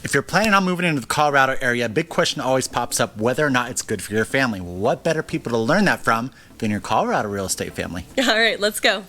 If you're planning on moving into the Colorado area, a big question always pops up whether or not it's good for your family. Well, what better people to learn that from than your Colorado real estate family? All right, let's go.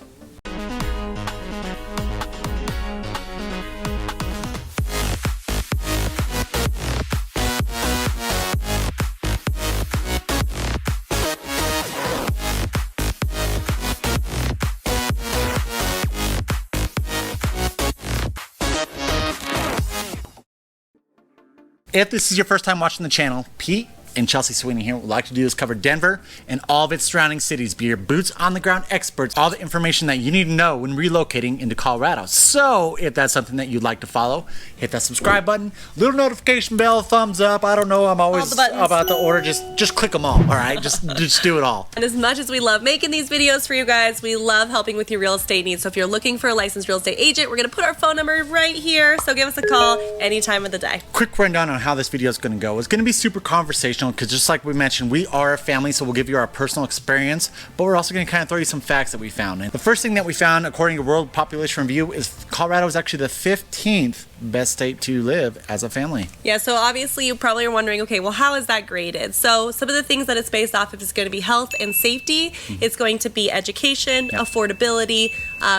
If this is your first time watching the channel, Pete and Chelsea Sweeney here. What we'd like to do is cover Denver and all of its surrounding cities, be your boots on the ground experts, all the information that you need to know when relocating into Colorado. So if that's something that you'd like to follow, hit that subscribe button, little notification bell, thumbs up. I don't know, I'm always about the order. Just click them all right? Just do it all. And as much as we love making these videos for you guys, we love helping with your real estate needs. So if you're looking for a licensed real estate agent, we're going to put our phone number right here. So give us a call any time of the day. Quick rundown on how this video is going to go. It's going to be super conversational because just like we mentioned, we are a family, so we'll give you our personal experience, but we're also going to kind of throw you some facts that we found. And the first thing that we found, according to World Population Review, is Colorado is actually the 15th best state to live as a family. Yeah, so obviously you probably are wondering, okay, well, how is that graded? So some of the things that it's based off of is going to be health and safety. It's going to be education, affordability,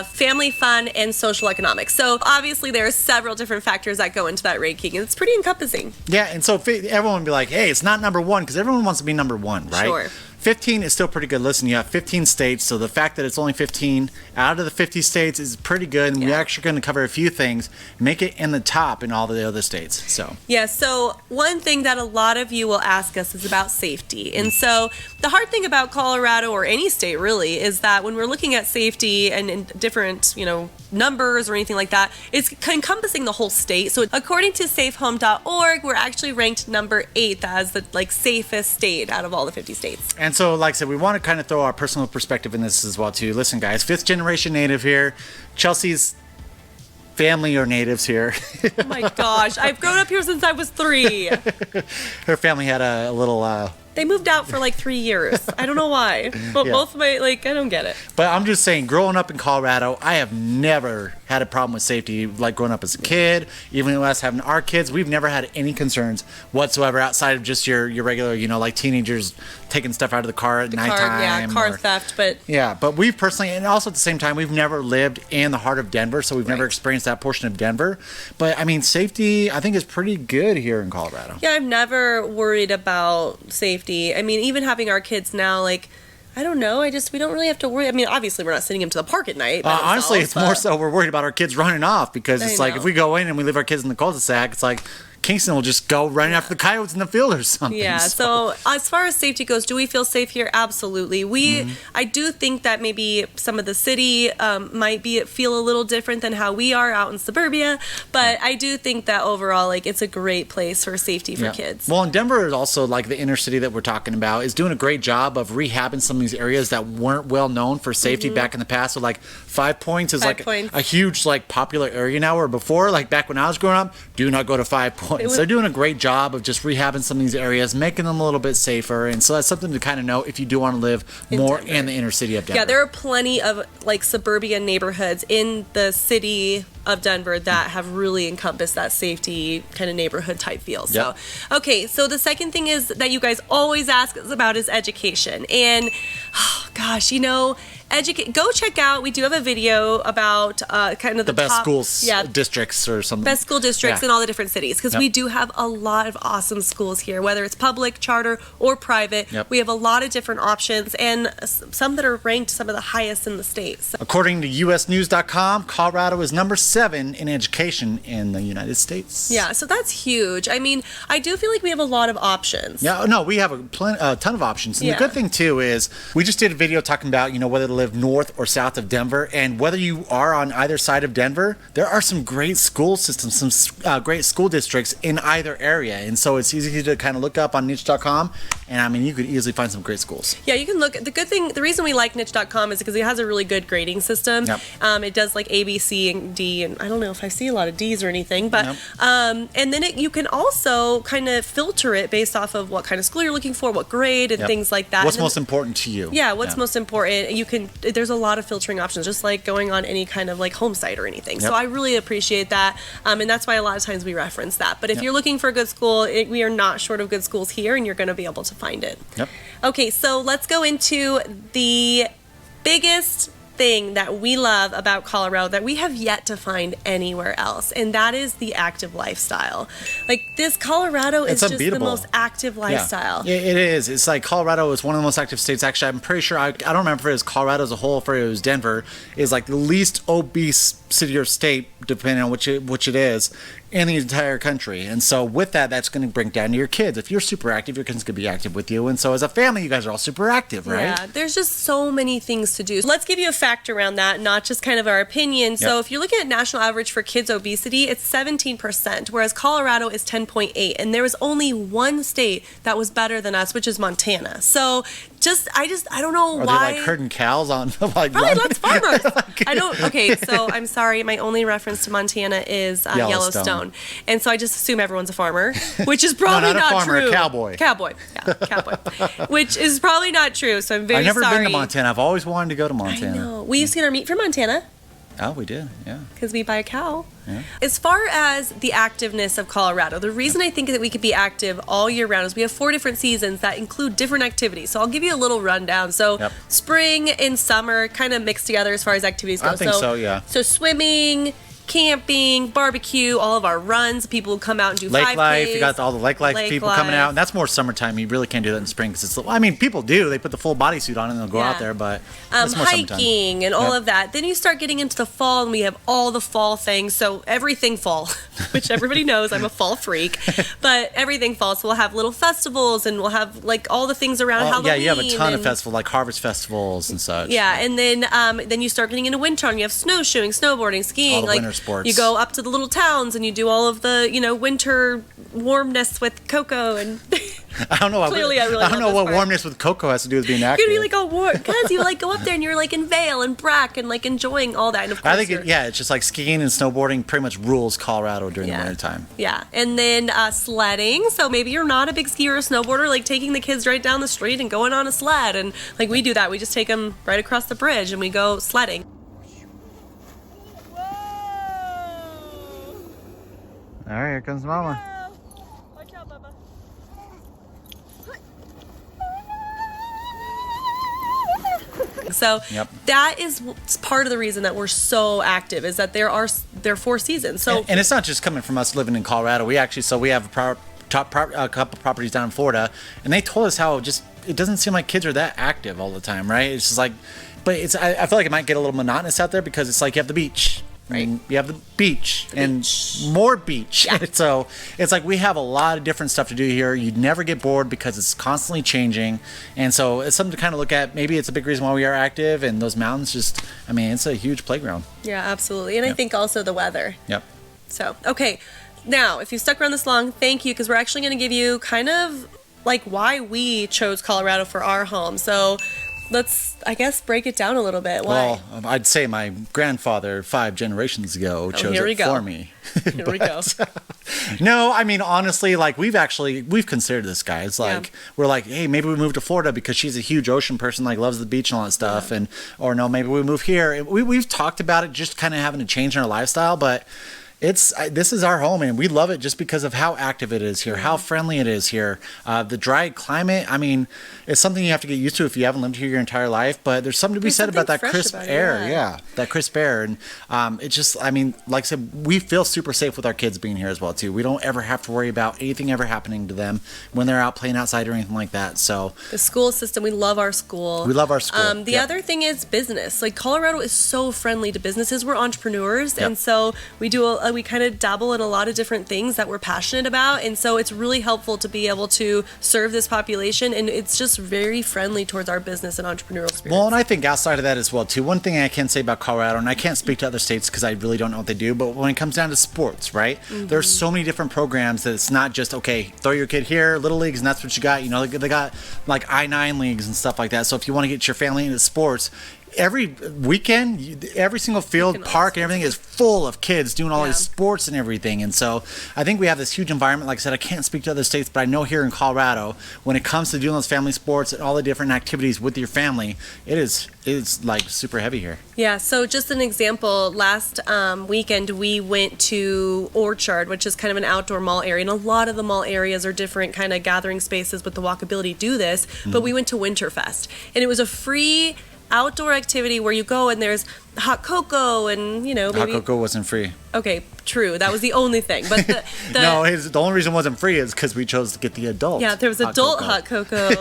family fun, and social economics. So obviously there are several different factors that go into that ranking, and it's pretty encompassing. Yeah, and so everyone would be like, hey, it's not number one, because everyone wants to be number one, right? Sure. 15 is still pretty good. Listen, you have 15 states, so the fact that it's only 15 out of the 50 states is pretty good, and we're actually going to cover a few things, make it in the top in all the other states. So yeah, so one thing that a lot of you will ask us is about safety. And so the hard thing about Colorado, or any state really, is that when we're looking at safety and different, numbers or anything like that, it's encompassing the whole state. So according to safehome.org, we're actually ranked number 8 as the safest state out of all the 50 states. And so, like I said, we want to kind of throw our personal perspective in this as well too. Listen, guys, 5th generation native here. Chelsea's family are natives here. Oh my gosh, I've grown up here since I was 3. Her family had a little they moved out for like 3 years. I don't know why, but both my, I don't get it. But I'm just saying, growing up in Colorado, I have never had a problem with safety. Like growing up as a kid, even us having our kids, we've never had any concerns whatsoever outside of just your regular, like teenagers taking stuff out of the car at nighttime. Car theft, but yeah, but we've personally, and also at the same time, we've never lived in the heart of Denver, so we've never experienced that portion of Denver. But I mean, safety, I think, is pretty good here in Colorado. Yeah, I've never worried about safety. I mean, even having our kids now, I don't know. We don't really have to worry. I mean, obviously, we're not sending them to the park at night. Honestly, it's more so we're worried about our kids running off, because it's like if we go in and we leave our kids in the cul-de-sac, it's like Kingston will just go running after the coyotes in the field or something. Yeah, so as far as safety goes, do we feel safe here? Absolutely. I do think that maybe some of the city might feel a little different than how we are out in suburbia, but I do think that overall, it's a great place for safety for kids. Well, and Denver is also, the inner city that we're talking about, is doing a great job of rehabbing some of these areas that weren't well known for safety back in the past. So, 5 Points is a huge, popular area now, where before, back when I was growing up, do not go to 5 Points. They're doing a great job of just rehabbing some of these areas, making them a little bit safer, and so that's something to kind of know if you do want to live more in the inner city of Denver. Yeah, there are plenty of suburban neighborhoods in the city of Denver that have really encompassed that safety kind of neighborhood type feel. So, okay, so the second thing is that you guys always ask us about is education, and gosh, go check out. We do have a video about kind of the best top, schools, districts or something. Best school districts in all the different cities, because we do have a lot of awesome schools here, whether it's public, charter, or private. We have a lot of different options, and some that are ranked some of the highest in the state. So. According to usnews.com, Colorado is number 7 in education in the United States. Yeah, so that's huge. I mean, I do feel like we have a lot of options. Yeah, no, we have a ton of options. And the good thing, too, is we just did a video talking about, whether to live north or south of Denver, and whether you are on either side of Denver, there are some great school systems, some great school districts in either area, and so it's easy to kind of look up on niche.com, and I mean, you could easily find some great schools. Yeah, you can look. The reason we like niche.com is because it has a really good grading system. It does A, B, C, and D, C, and I don't know if I see a lot of D's or anything, but Nope. and then you can also kind of filter it based off of what kind of school you're looking for, what grade, and Yep. things like that. What's And then- most important to you? Yeah, what's most important. There's a lot of filtering options, just like going on any kind of like home site or anything. Yep. So I really appreciate that, and that's why a lot of times we reference that. But if Yep. you're looking for a good school, we are not short of good schools here, and you're going to be able to find it. Yep. Okay, so let's go into the biggest thing that we love about Colorado that we have yet to find anywhere else, and that is the active lifestyle. Like this Colorado is It's just unbeatable. the most active lifestyle. Yeah, it is. It's like Colorado is one of the most active states. Actually, I'm pretty sure, I don't remember if it was Colorado as a whole, or if it was Denver, is like the least obese city or state, depending on which it is, in the entire country. And so with that, that's going to bring down to your kids. If you're super active, your kids going to be active with you. And so as a family, you guys are all super active, right? Yeah, there's just so many things to do. So let's give you a fact around that, not just kind of our opinion. So Yep. if you're looking at national average for kids obesity, it's 17%, whereas Colorado is 10.8, and there was only one state that was better than us, which is Montana. So I don't know Are why. they like herding cows on like Probably run? lots of farmers. I don't. Okay, so I'm sorry. My only reference to Montana is Yellowstone, and so I just assume everyone's a farmer, which is probably not a not farmer, a true. cowboy. Cowboy, yeah, cowboy, which is probably not true. So I'm very I've never sorry. been to Montana. I've always wanted to go to I Montana. know. We used to get our meat from Montana Oh, we did. Yeah. because we buy a cow. Yeah. As far as the activeness of Colorado, the reason I think that we could be active all year round is we have 4 different seasons that include different activities. So I'll give you a little rundown. So Yep. spring and summer kind of mixed together as far as activities go. I think so, yeah. So swimming, camping, barbecue, all of our runs. People come out and do Lake 5Ks. life, you got all the lake life Lake people coming life. out, and that's more summertime. You really can't do that in spring because it's. I mean, people do. They put the full bodysuit on and they'll go Yeah. out there, but it's more summertime. Hiking and all Yep. of that. Then you start getting into the fall, and we have all the fall things. So everything fall, which everybody knows I'm a fall freak, but everything fall. So we'll have little festivals, and we'll have like all the things around Well, Halloween. yeah, you have a ton of and- festivals like harvest festivals and such. Yeah, and then you start getting into winter, and you have snowshoeing, snowboarding, skiing. All the like winter sports. You go up to the little towns, and you do all of the winter warmness with cocoa and. I don't know. Clearly, I really I don't love know this what part. warmness with cocoa has to do with being active. You're gonna be like all warm because you like go up there and you're like in Vail and Brack and like enjoying all that. And of course, I think it's just like skiing and snowboarding pretty much rules Colorado during the Yeah. winter time. Yeah, and then sledding. So maybe you're not a big skier or snowboarder, like taking the kids right down the street and going on a sled. And like we do that, we just take them right across the bridge and we go sledding. All right, here comes Mama. Watch out, Bubba. So Yep. that is part of the reason that we're so active is that there are 4 seasons. So And it's not just coming from us living in Colorado. We have a couple properties down in Florida, and they told us how it doesn't seem like kids are that active all the time, right? It's just like, but I feel like it might get a little monotonous out there because it's like you have the beach. Right. And you have the beach and more beach. Yeah. So it's like we have a lot of different stuff to do here. You'd never get bored because it's constantly changing. And so it's something to kind of look at. Maybe it's a big reason why we are active. And those mountains it's a huge playground. yeah, absolutely. And I Yep. think also the weather. Yep. So, okay. Now, if you stuck around this long, thank you, because we're actually going to give you kind of like why we chose Colorado for our home. So let's, I guess, break it down a little bit. Why? Well, I'd say my grandfather 5 generations ago chose here we it go. for me. Here we go. No, I mean, honestly, like we've considered this, guys. Like Yeah. we're like, hey, maybe we move to Florida because she's a huge ocean person, like loves the beach and all that stuff. Yeah. Or no, maybe we move here. And we've talked about it, just kind of having a change in our lifestyle, but this is our home, and we love it just because of how active it is here, how friendly it is here. The dry climate, I mean, it's something you have to get used to if you haven't lived here your entire life. But there's something to be There's said about that something fresh crisp about it, air. yeah. That crisp air, and it just, I mean, like I said, we feel super safe with our kids being here as well too. We don't ever have to worry about anything ever happening to them when they're out playing outside or anything like that. So The school system, we love our school. we love our school. The Yep. other thing is business. Like Colorado is so friendly to businesses. We're entrepreneurs, Yep. and so we we kind of dabble in a lot of different things that we're passionate about, and so it's really helpful to be able to serve this population, and it's just very friendly towards our business and entrepreneurial spirit. Well, and I think outside of that as well too. One thing I can say about Colorado, and I can't speak to other states because I really don't know what they do, but when it comes down to sports, right? There's so many different programs that it's not just okay, throw your kid here, little leagues, and that's what you got. You know, they got like I-9 leagues and stuff like that. So if you want to get your family into sports, every weekend, every single field, park, and everything is full of kids doing all these sports and everything. And so I think we have this huge environment. Like I said, I can't speak to other states, but I know here in Colorado, when it comes to doing those family sports and all the different activities with your family, it's like super heavy here. Yeah, so just an example, last weekend we went to Orchard, which is kind of an outdoor mall area, and a lot of the mall areas are different kind of gathering spaces with the walkability do this, but we went to Winterfest, and it was a free outdoor activity where you go and there's hot cocoa and, you know, maybe... Hot cocoa wasn't free. Okay, true. That was the only thing. But the only reason it wasn't free is because we chose to get the adult. Yeah, there was adult hot cocoa,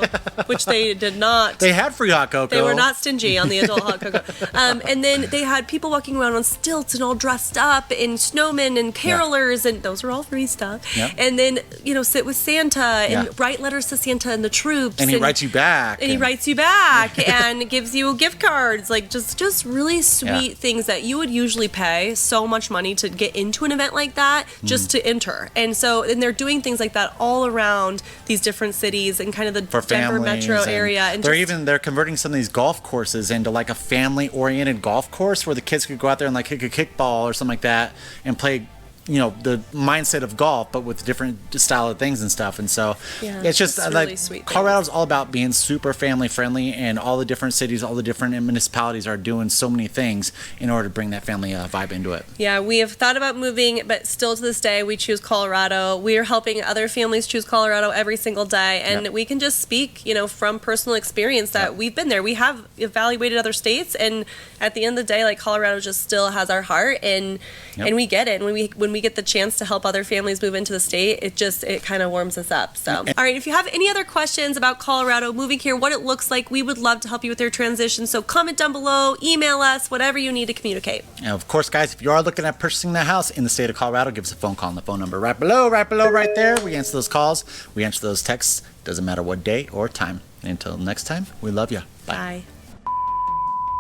which they did not. They had free hot cocoa. They were not stingy on the adult hot cocoa. And then they had people walking around on stilts and all dressed up and snowmen and carolers, and those were all free stuff. Yeah. And then, you know, sit with Santa and write letters to Santa and the troops. And he writes you back. And he writes you back and gives you gift cards. Like, just really sweet things that you would usually pay so much money to get into an event like that just to enter. And they're doing things like that all around these different cities and kind of the Denver metro area. And they're converting some of these golf courses into like a family-oriented golf course where the kids could go out there and like kick a kickball or something like that and play, you know, the mindset of golf, but with different style of things and stuff. And so it's just really like sweet Colorado's all about being super family friendly, and all the different cities, all the different municipalities are doing so many things in order to bring that family vibe into it. Yeah, we have thought about moving, but still to this day we choose Colorado. We are helping other families choose Colorado every single day, and we can just speak, you know, from personal experience that we've been there. We have evaluated other states, and at the end of the day, like, Colorado just still has our heart, and we get it. And when we get the chance to help other families move into the state, it kind of warms us up. So, all right, if you have any other questions about Colorado, moving here, what it looks like, we would love to help you with your transition. So comment down below, email us, whatever you need to communicate. And of course, guys, if you are looking at purchasing the house in the state of Colorado, give us a phone call on the phone number right below, right there. We answer those calls, we answer those texts. Doesn't matter what day or time. Until next time, we love you. Bye.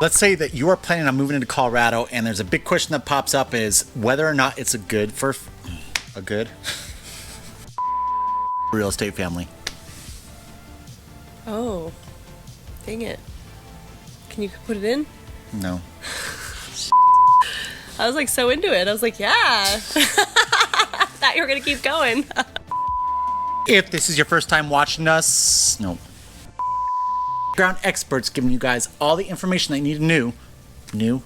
Let's say that you are planning on moving into Colorado, and there's a big question that pops up is whether or not it's a good real estate family. Oh, dang it. Can you put it in? No. I was like so into it. I was like, yeah. Thought you were going to keep going. If this is your first time watching us, no. Ground experts giving you guys all the information they need to know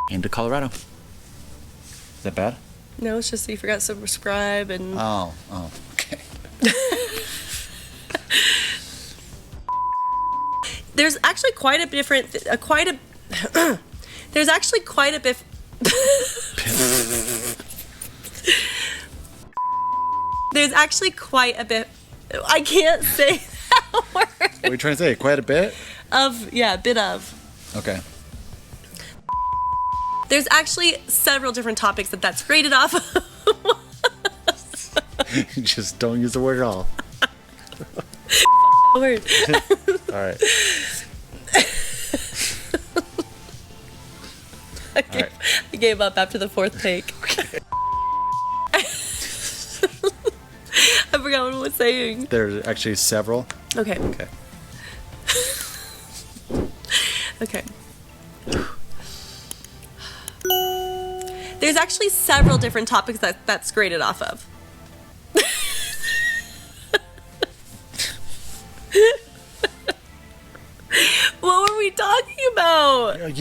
into Colorado. Is that bad? No, it's just that you forgot to subscribe and... Oh, okay. There's actually quite a different... There's actually quite a bit... There's actually quite a bit... I can't say that word. What are you trying to say? Quite a bit? Bit of. Okay. There's actually several different topics that's graded off of. Just don't use the word at all. Word. All right. I gave up after the fourth take. Okay. I forgot what I was saying. There's actually several. Okay. Okay. Okay. There's actually several different topics that's graded off of. What were we talking about?